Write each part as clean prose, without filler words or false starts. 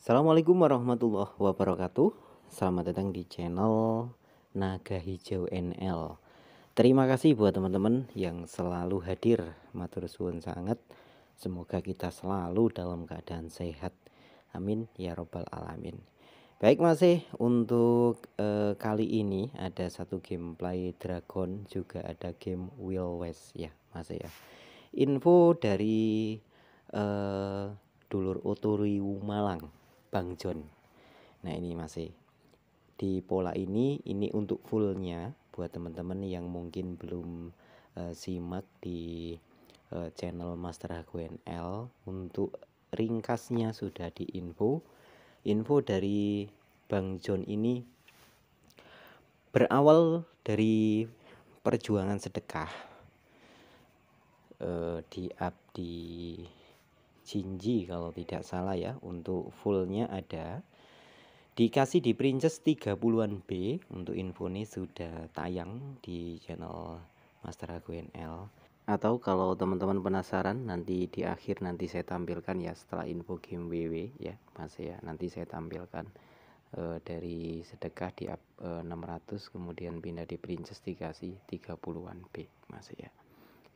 Assalamualaikum warahmatullahi wabarakatuh. Selamat datang di channel Naga Hijau NL. Terima kasih buat teman-teman yang selalu hadir. Matur suwun sangat. Semoga kita selalu dalam keadaan sehat. Amin ya robbal alamin. Baik Mas, untuk kali ini ada satu gameplay Dragon, juga ada game Wild West ya Mas ya. Info dari dulur Otoriu Malang, Bang John. Nah ini masih di pola ini untuk fullnya buat teman-teman yang mungkin belum simak di channel Master HQNL. Untuk ringkasnya sudah di info dari Bang John ini berawal dari perjuangan sedekah di up di Jinji kalau tidak salah ya. Untuk fullnya ada dikasih di Princess 30-an B. Untuk info ini sudah tayang di channel Master HQNL. Atau kalau teman-teman penasaran, nanti di akhir nanti saya tampilkan ya, setelah info game WW ya Mas ya. Nanti saya tampilkan dari sedekah di up 600, kemudian pindah di Princess dikasih 30-an B Mas ya.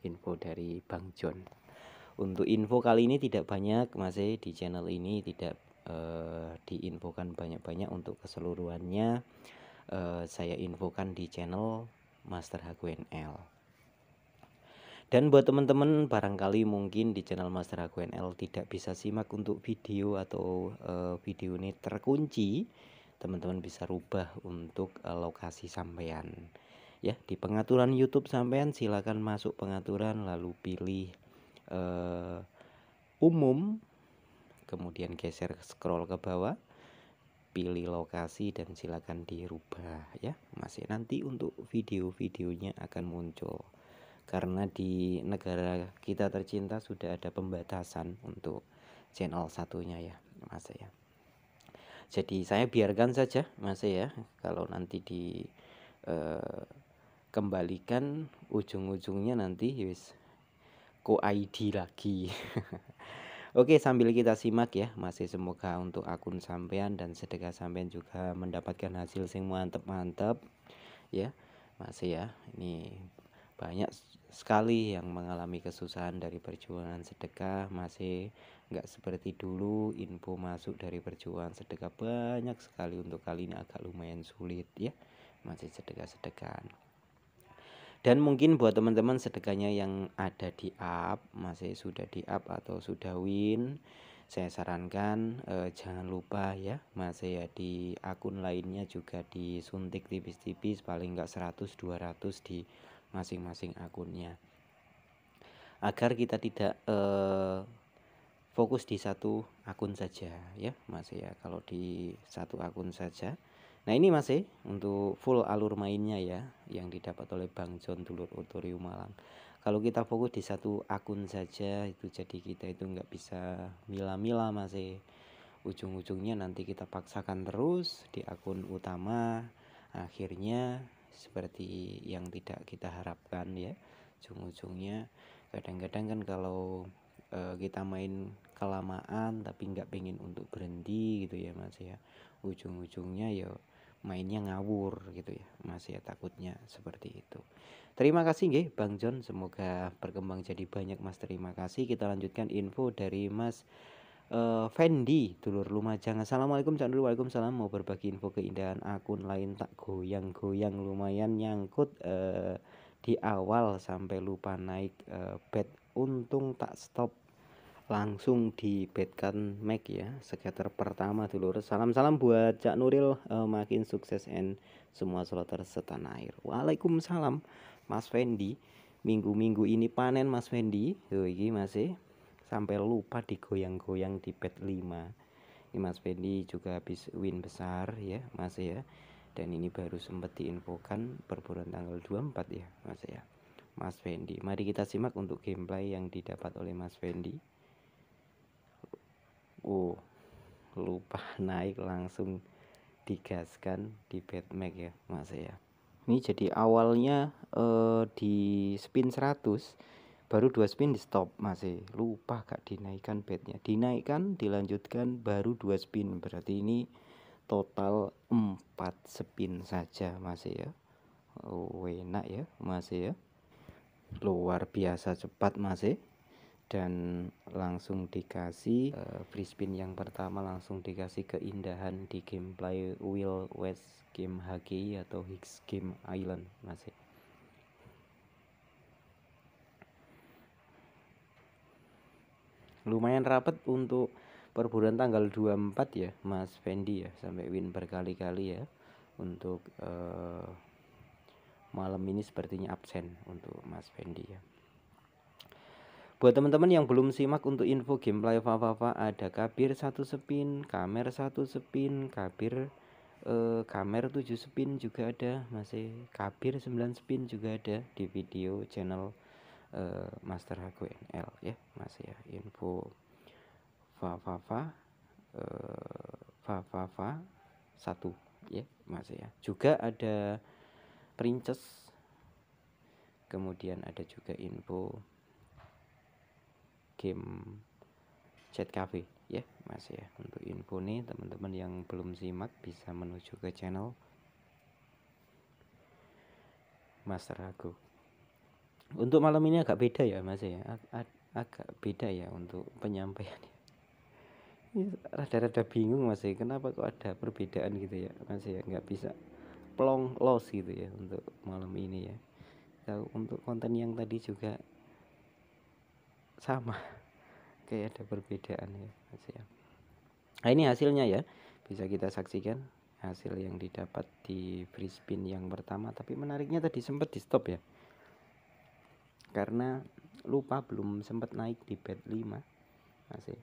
Info dari Bang John. Untuk info kali ini tidak banyak Mas, di channel ini tidak diinfokan banyak-banyak. Untuk keseluruhannya saya infokan di channel Master HQNL. Dan buat teman-teman barangkali mungkin di channel Master HQNL tidak bisa simak untuk video, atau video ini terkunci, teman-teman bisa rubah untuk lokasi sampean ya. Di pengaturan YouTube sampean silakan masuk pengaturan, lalu pilih umum, kemudian geser scroll ke bawah, pilih lokasi dan silakan dirubah ya Mas. Nanti untuk video-videonya akan muncul, karena di negara kita tercinta sudah ada pembatasan untuk channel satunya ya Mas ya. Jadi saya biarkan saja Mas ya, kalau nanti di kembalikan ujung-ujungnya nanti wis ko ID lagi. Oke, sambil kita simak ya masih, semoga untuk akun sampean dan sedekah sampean juga mendapatkan hasil sing mantep-mantep ya masih ya. Ini banyak sekali yang mengalami kesusahan dari perjuangan sedekah, masih nggak seperti dulu info masuk dari perjuangan sedekah banyak sekali. Untuk kali ini agak lumayan sulit ya, masih sedekah-sedekahan. Dan mungkin buat teman-teman sedekahnya yang ada di up, masih sudah di up atau sudah win, saya sarankan jangan lupa ya masih ya, di akun lainnya juga disuntik tipis-tipis, paling enggak 100-200 di masing-masing akunnya, agar kita tidak fokus di satu akun saja ya Mas ya. Kalau di satu akun saja. Nah ini Mas untuk full alur mainnya ya, yang didapat oleh Bang John dulur Otoriu Malang. Kalau kita fokus di satu akun saja, itu jadi kita itu nggak bisa mila-mila Mas. Ujung-ujungnya nanti kita paksakan terus di akun utama, akhirnya seperti yang tidak kita harapkan ya. Ujung-ujungnya kadang-kadang kan kalau kita main kelamaan tapi nggak pengen untuk berhenti gitu ya Mas ya, ujung-ujungnya ya mainnya ngawur gitu ya Mas ya, takutnya seperti itu. Terima kasih nggih Bang John, semoga berkembang jadi banyak Mas. Terima kasih. Kita lanjutkan info dari Mas Fendi dulur Lumajang. Assalamualaikum Cak Nurul. Waalaikumsalam. Mau berbagi info keindahan akun lain tak goyang-goyang, lumayan nyangkut di awal sampai lupa naik bet, untung tak stop langsung di betkan Mac ya, skater pertama dulur. Salam-salam buat Cak Nuril, makin sukses and semua slotter setanah air. Waalaikumsalam Mas Fendi. Minggu-minggu ini panen Mas Fendi. Tuh iki masih sampai lupa digoyang-goyang di bet 5. Ini Mas Fendi juga habis win besar ya Mas ya. Dan ini baru sempat diinfokan per bulan tanggal 24 ya Mas ya. Mas Fendi, mari kita simak untuk gameplay yang didapat oleh Mas Fendi. Lupa naik langsung digaskan di bet Mac ya Mas ya. Ini jadi awalnya di spin 100 baru 2 spin di stop, masih lupa gak dinaikkan bednya, dinaikkan dilanjutkan baru 2 spin, berarti ini total 4 spin saja masih ya. Enak ya masih ya, luar biasa cepat masih. Dan langsung dikasih free spin yang pertama, langsung dikasih keindahan di gameplay Wild West game HGI atau Higgs Game Island masih. Lumayan rapat untuk perburuan tanggal 24 ya Mas Fendi ya, sampai win berkali-kali ya. Untuk malam ini sepertinya absen untuk Mas Fendi ya. Buat teman-teman yang belum simak untuk info gameplay Fafafa, ada Kabir 1 spin, Kamer 1 spin, Kabir Kamer 7 spin juga ada, masih Kabir 9 spin juga ada di video channel Master Hago NL ya, masih ya. Info Fafafa Fafafa 1 ya, masih ya. Juga ada Princess, kemudian ada juga info game chat cafe ya masih ya. Untuk info nih teman-teman yang belum simak bisa menuju ke channel Master Hago. Untuk malam ini agak beda ya masih ya, agak beda ya untuk penyampaiannya. Rada-rada bingung masih, kenapa kok ada perbedaan gitu ya masih ya, nggak bisa plong los gitu ya untuk malam ini ya. Untuk konten yang tadi juga sama, kayak ada perbedaan ya masih ya. Nah ini hasilnya ya, bisa kita saksikan hasil yang didapat di free spin yang pertama. Tapi menariknya tadi sempat di stop ya, karena lupa belum sempat naik di bet 5 masih.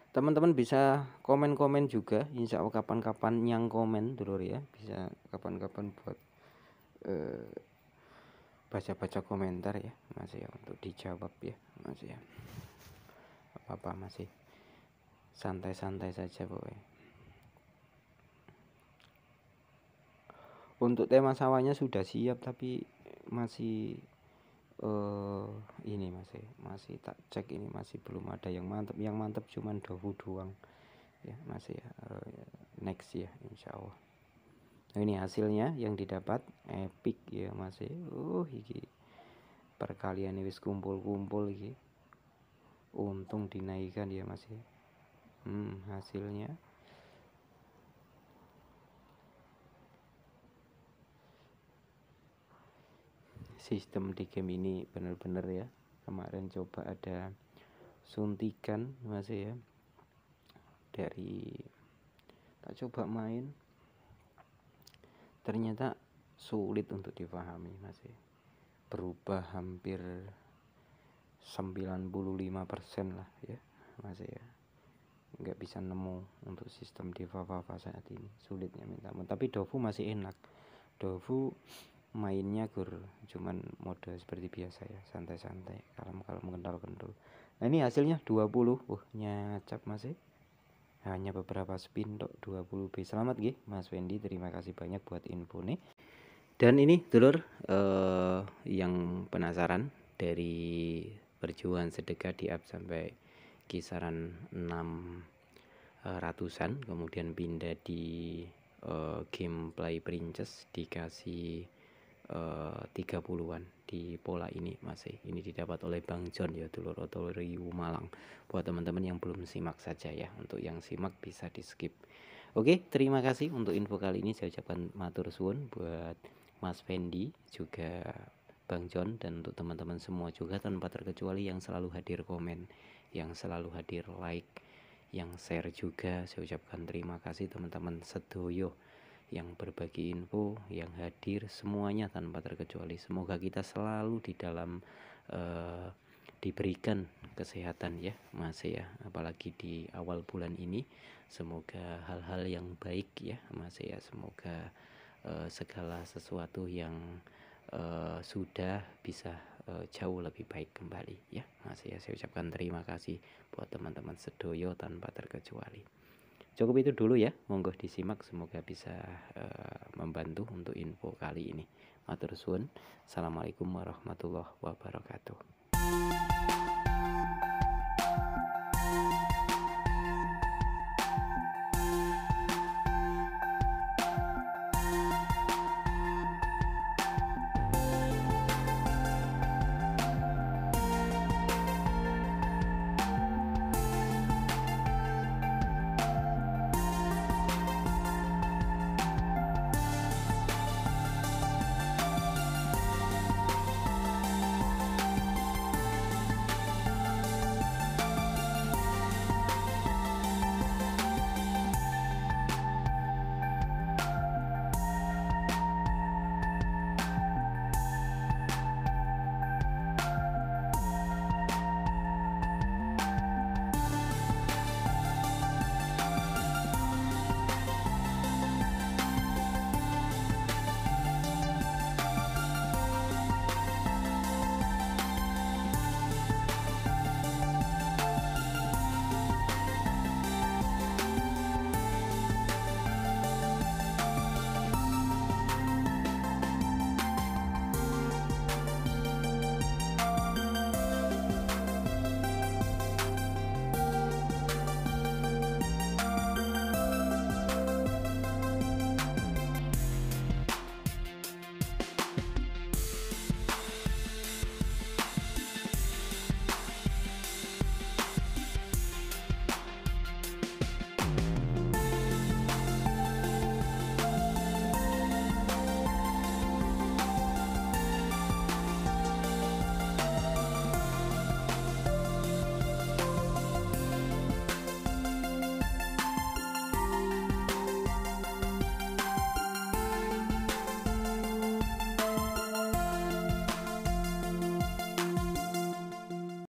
Teman-teman bisa komen-komen juga, insya Allah kapan-kapan yang komen dulu ya, bisa kapan-kapan buat baca-baca komentar ya masih ya, untuk dijawab ya masih ya. Apa masih santai-santai saja pokoknya. Untuk tema sawahnya sudah siap, tapi masih ini masih tak cek, ini masih belum ada yang mantap. Yang mantap cuman Dovu doang ya masih ya. Next ya insya Allah. Nah, ini hasilnya yang didapat epic ya masih. Iki perkalian wis kumpul-kumpul iki, untung dinaikkan ya masih. Hasilnya sistem di game ini bener-bener ya, kemarin coba ada suntikan masih ya, dari tak coba main ternyata sulit untuk dipahami masih, berubah hampir 95% lah ya masih ya. Nggak bisa nemu untuk sistem di Fafafa saat ini, sulitnya minta ampun. Tapi Dovu masih enak, Dovu mainnya cuman mode seperti biasa ya, santai-santai, kalem-kalem, kental-kentul. Nah ini hasilnya 20, nyacap masih, hanya beberapa spin tok 20B. Selamat gih Mas Wendy, terima kasih banyak buat info nih. Dan ini dulur yang penasaran dari perjuangan sedekah di up sampai kisaran 600-an, kemudian pindah di gameplay Princess dikasih 30-an di pola ini masih. Ini didapat oleh Bang John ya dulur Otori Malang. Buat teman-teman yang belum simak saja ya, untuk yang simak bisa di skip. Oke, terima kasih untuk info kali ini. Saya ucapkan matur suwun buat Mas Fendi, juga Bang John, dan untuk teman-teman semua juga tanpa terkecuali yang selalu hadir komen, yang selalu hadir like, yang share juga. Saya ucapkan terima kasih teman-teman sedoyo yang berbagi info, yang hadir, semuanya tanpa terkecuali. Semoga kita selalu di dalam diberikan kesehatan ya masih ya, apalagi di awal bulan ini. Semoga hal-hal yang baik ya masih ya, semoga segala sesuatu yang sudah bisa jauh lebih baik kembali ya masih ya. Saya ucapkan terima kasih buat teman-teman sedoyo tanpa terkecuali. Cukup itu dulu ya, monggo disimak, semoga bisa membantu untuk info kali ini. Matur suwun. Assalamualaikum warahmatullahi wabarakatuh.